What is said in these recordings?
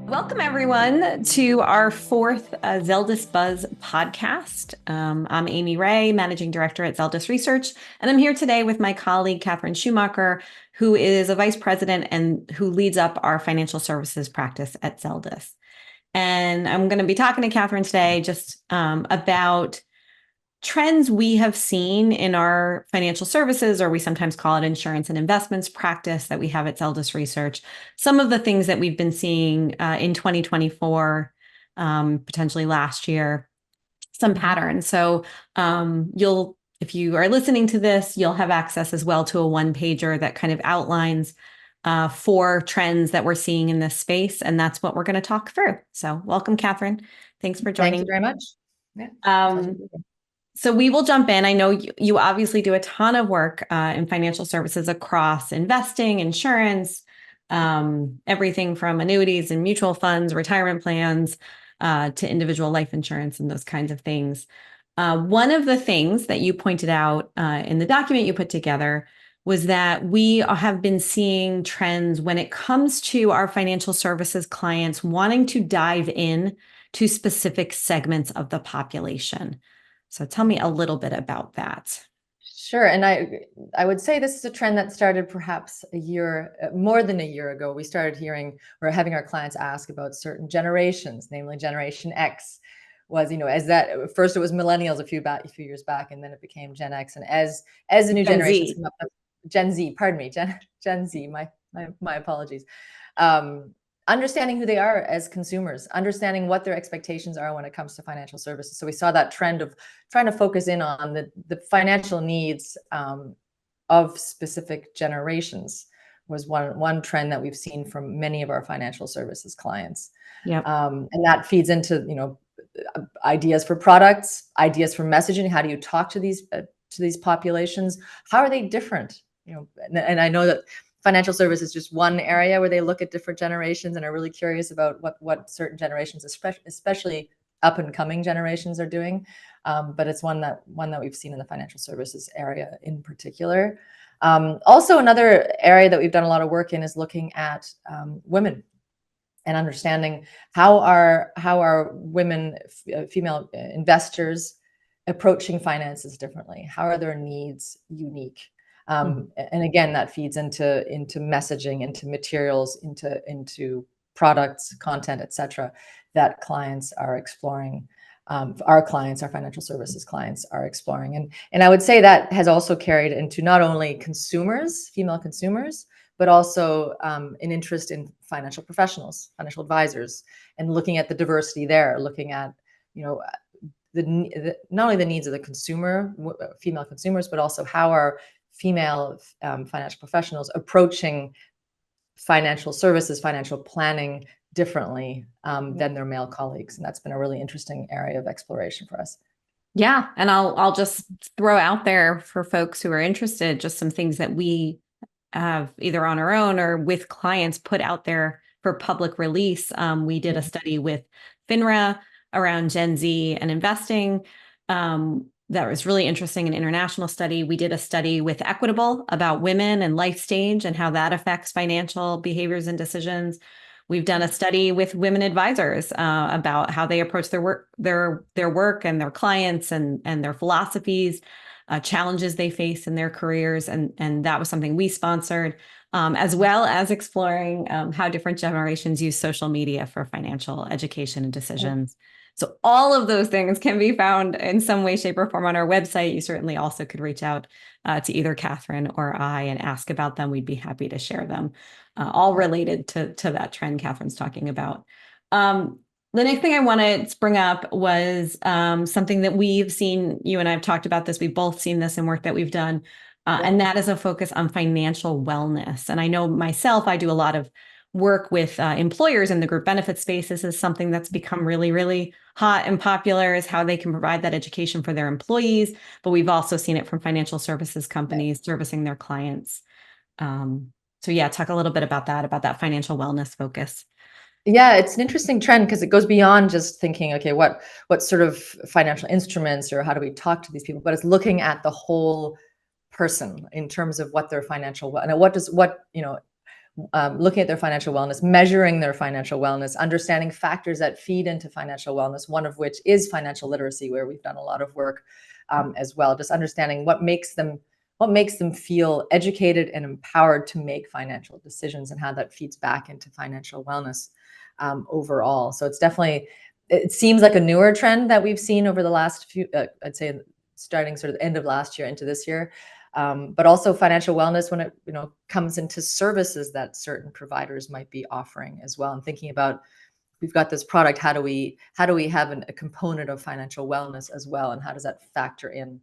Welcome, everyone, to our fourth Zeldis Buzz podcast. I'm Amy Ray, Managing Director at Zeldis Research, and I'm here today with my colleague, Kathrin Schumacher, who is a Vice President and who leads up our financial services practice at Zeldis. And I'm going to be talking to Kathrin today just about trends we have seen in our financial services, or we sometimes call it insurance and investments practice that we have at Zeldis Research. Some of the things that we've been seeing in 2024, potentially last year, some patterns. So if you are listening to this, you'll have access as well to a one-pager that kind of outlines 4 trends that we're seeing in this space. And that's what we're going to talk through. So welcome, Kathrin. Thanks for joining. Thank you very much. Yeah. So we will jump in. I know you obviously do a ton of work in financial services across investing, insurance, everything from annuities and mutual funds, retirement plans, to individual life insurance and those kinds of things. One of the things that you pointed out in the document you put together was that we have been seeing trends when it comes to our financial services clients wanting to dive in to specific segments of the population. So tell me a little bit about that. Sure. And I would say this is a trend that started perhaps more than a year ago. We started hearing or having our clients ask about certain generations, namely Generation X was, as that first it was millennials a few years back, and then it became Gen X. And as the new generations come up, Gen Z, pardon me, Gen Z, my apologies. Understanding who they are as consumers, understanding what their expectations are when it comes to financial services. So we saw that trend of trying to focus in on the financial needs of specific generations was one trend that we've seen from many of our financial services clients. Yep. And that feeds into, ideas for products, ideas for messaging. How do you talk to these populations? How are they different? And I know that financial service is just one area where they look at different generations and are really curious about what certain generations, especially up and coming generations, are doing. But it's one that we've seen in the financial services area in particular. Also, another area that we've done a lot of work in is looking at women and understanding how are women, female investors, approaching finances differently. How are their needs unique? And again, that feeds into messaging, into materials, into products, content, etc., that clients are exploring. Our financial services clients are exploring. And I would say that has also carried into not only consumers, female consumers, but also an interest in financial professionals, financial advisors, and looking at the diversity there, looking at, not only the needs of the consumer, female consumers, but also how are female financial professionals approaching financial services, financial planning differently than their male colleagues. And that's been a really interesting area of exploration for us. Yeah. And I'll just throw out there for folks who are interested, just some things that we have either on our own or with clients put out there for public release. We did a study with FINRA around Gen Z and investing. That was really interesting, an international study. We did a study with Equitable about women and life stage and how that affects financial behaviors and decisions. We've done a study with women advisors about how they approach their work and their clients and their philosophies, challenges they face in their careers. And that was something we sponsored, as well as exploring how different generations use social media for financial education and decisions. So all of those things can be found in some way, shape, or form on our website. You certainly also could reach out to either Kathrin or I and ask about them. We'd be happy to share them, all related to that trend Kathrin's talking about. The next thing I wanted to bring up was something that we've seen. You and I have talked about this. We've both seen this in work that we've done, and that is a focus on financial wellness. And I know myself, I do a lot of work with employers in the group benefit space. This is something that's become really, really hot and popular, is how they can provide that education for their employees. But we've also seen it from financial services companies servicing their clients. So yeah, talk a little bit about that financial wellness focus. Yeah, it's an interesting trend because it goes beyond just thinking, okay, what sort of financial instruments or how do we talk to these people, but it's looking at the whole person in terms of what their financial, and looking at their financial wellness, measuring their financial wellness, understanding factors that feed into financial wellness, one of which is financial literacy, where we've done a lot of work as well, just understanding what makes them feel educated and empowered to make financial decisions, and how that feeds back into financial wellness overall. So it's definitely, it seems like a newer trend that we've seen over the last few, I'd say starting sort of the end of last year into this year. But also financial wellness when it comes into services that certain providers might be offering as well, and thinking about, we've got this product, how do we have a component of financial wellness as well, and how does that factor in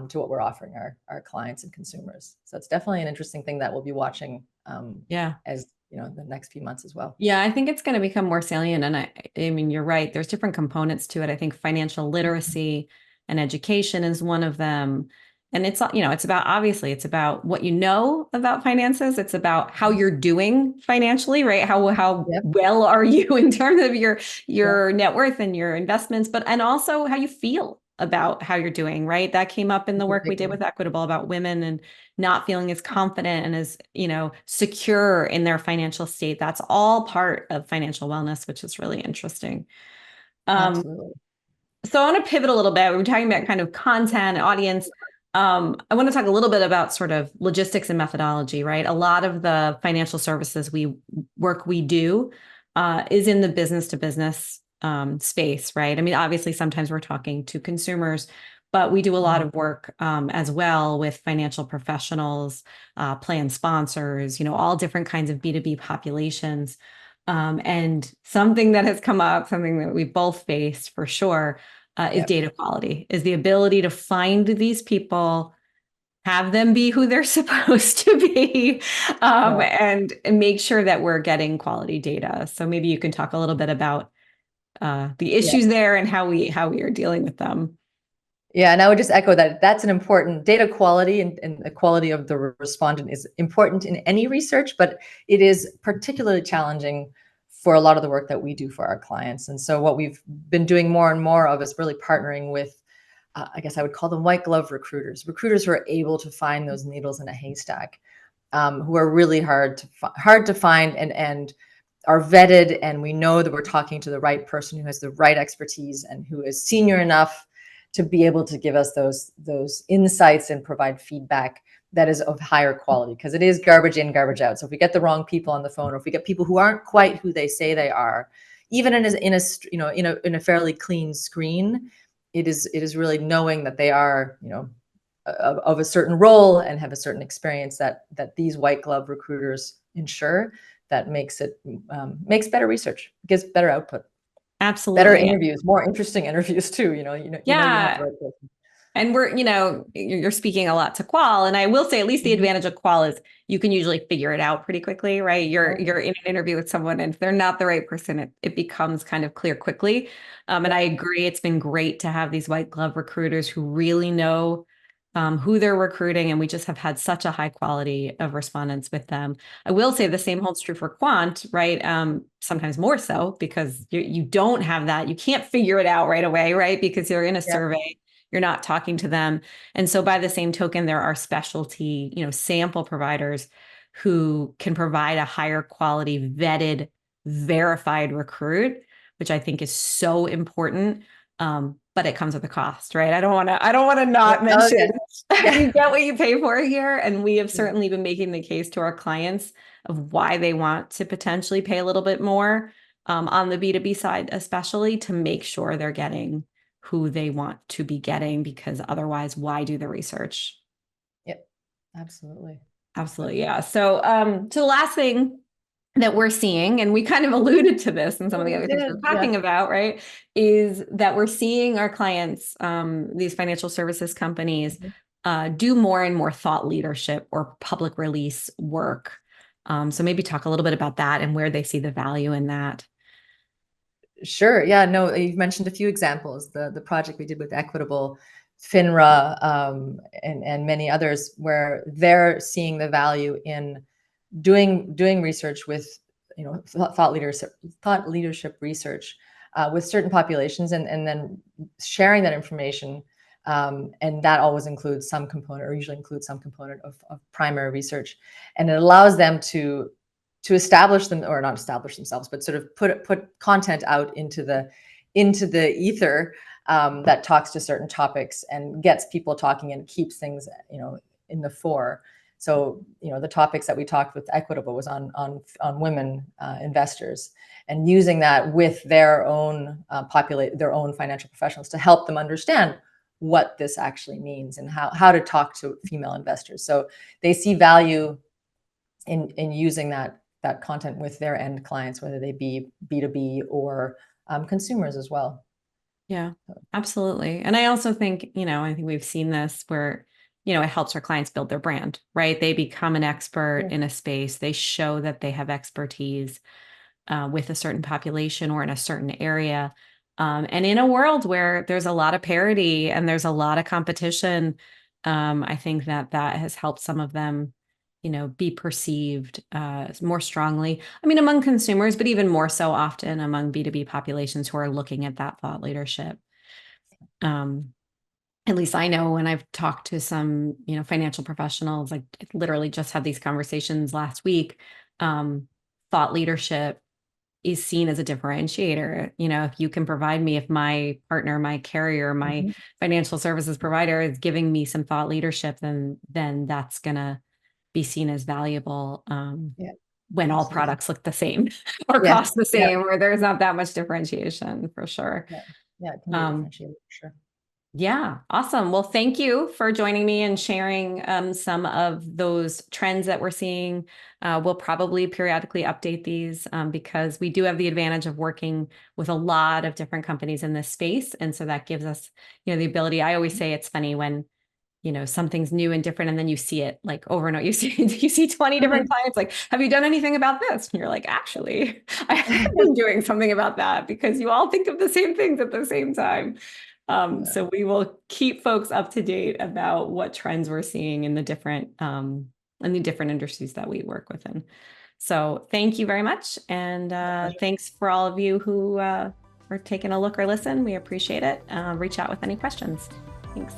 to what we're offering our clients and consumers? So it's definitely an interesting thing that we'll be watching as the next few months as well. Yeah, I think it's going to become more salient. And I mean, you're right. There's different components to it. I think financial literacy and education is one of them. And it's, it's about, obviously, it's about what you know about finances. It's about how you're doing financially, right? How Yep. well are you in terms of your net worth and your investments, and also how you feel about how you're doing, right? That came up in the work we did with Equitable about women and not feeling as confident and as, secure in their financial state. That's all part of financial wellness, which is really interesting. Absolutely. So I want to pivot a little bit. We were talking about kind of content, audience. I want to talk a little bit about sort of logistics and methodology, right? A lot of the financial services we do is in the business to business space, right? I mean, obviously, sometimes we're talking to consumers, but we do a lot of work as well with financial professionals, plan sponsors, all different kinds of B2B populations. And something that has come up, something that we both faced for sure, is data quality, is the ability to find these people, have them be who they're supposed to be, and make sure that we're getting quality data. So maybe you can talk a little bit about the issues there and how we are dealing with them. Yeah, and I would just echo that that's an important data quality, and the quality of the respondent is important in any research, but it is particularly challenging for a lot of the work that we do for our clients. And so what we've been doing more and more of is really partnering with, I guess I would call them white glove recruiters who are able to find those needles in a haystack, who are really hard to find and are vetted, and we know that we're talking to the right person who has the right expertise and who is senior enough to be able to give us those insights and provide feedback that is of higher quality, because it is garbage in, garbage out. So if we get the wrong people on the phone, or if we get people who aren't quite who they say they are, even in a fairly clean screen, it is really knowing that they are of a certain role and have a certain experience that these white glove recruiters ensure, that makes better research, gives better output. Absolutely. Better interviews, more interesting interviews too. You have the right person. And you're speaking a lot to qual. And I will say, at least the advantage of qual is you can usually figure it out pretty quickly, right? You're in an interview with someone, and if they're not the right person, it becomes kind of clear quickly. And I agree, it's been great to have these white glove recruiters who really know who they're recruiting, and we just have had such a high quality of respondents with them. I will say the same holds true for quant, right? Sometimes more so, because you don't have that. You can't figure it out right away, right? Because you're in a survey, you're not talking to them. And so by the same token, there are specialty, sample providers who can provide a higher quality, vetted, verified recruit, which I think is so important. But it comes with a cost, right? I don't want to not mention you get what you pay for here. And we have certainly been making the case to our clients of why they want to potentially pay a little bit more on the B2B side, especially to make sure they're getting who they want to be getting, because otherwise, why do the research? Yep, absolutely. Absolutely. Yeah. So, the last thing that we're seeing, and we kind of alluded to this in some of the other things we're talking about, right, is that we're seeing our clients, these financial services companies, do more and more thought leadership or public release work. So maybe talk a little bit about that and where they see the value in that. Sure. Yeah, no, you've mentioned a few examples, the project we did with Equitable, FINRA, and many others, where they're seeing the value in doing research with thought leadership research with certain populations, and then sharing that information, and that always includes some component, or usually includes some component of primary research, and it allows them to to establish them, or not establish themselves, but sort of put content out into the ether that talks to certain topics and gets people talking and keeps things, in the fore. So, the topics that we talked with Equitable was on women investors, and using that with their own their own financial professionals to help them understand what this actually means and how to talk to female investors. So they see value in using that content with their end clients, whether they be B2B or consumers as well. Yeah, absolutely. And I also think, I think we've seen this where, it helps our clients build their brand, right? They become an expert in a space. They show that they have expertise with a certain population or in a certain area. And in a world where there's a lot of parity and there's a lot of competition, I think that has helped some of them, be perceived more strongly. I mean, among consumers, but even more so often among B2B populations who are looking at that thought leadership. At least I know when I've talked to some, financial professionals, like literally just had these conversations last week, thought leadership is seen as a differentiator. If you can provide me, if my partner, my carrier, my financial services provider is giving me some thought leadership, then that's gonna be seen as valuable when all products look the same or cost the same, or there's not that much differentiation for sure. Yeah, it can be a differentiator for sure. Yeah, awesome. Well, thank you for joining me and sharing some of those trends that we're seeing. We'll probably periodically update these because we do have the advantage of working with a lot of different companies in this space. And so that gives us, the ability. I always say it's funny when, something's new and different, and then you see it like over and over. You see 20 different clients like, have you done anything about this? And you're like, actually, I have been doing something about that, because you all think of the same things at the same time. So we will keep folks up to date about what trends we're seeing in the different industries that we work within. So thank you very much. And thanks for all of you who are taking a look or listen. We appreciate it. Reach out with any questions. Thanks.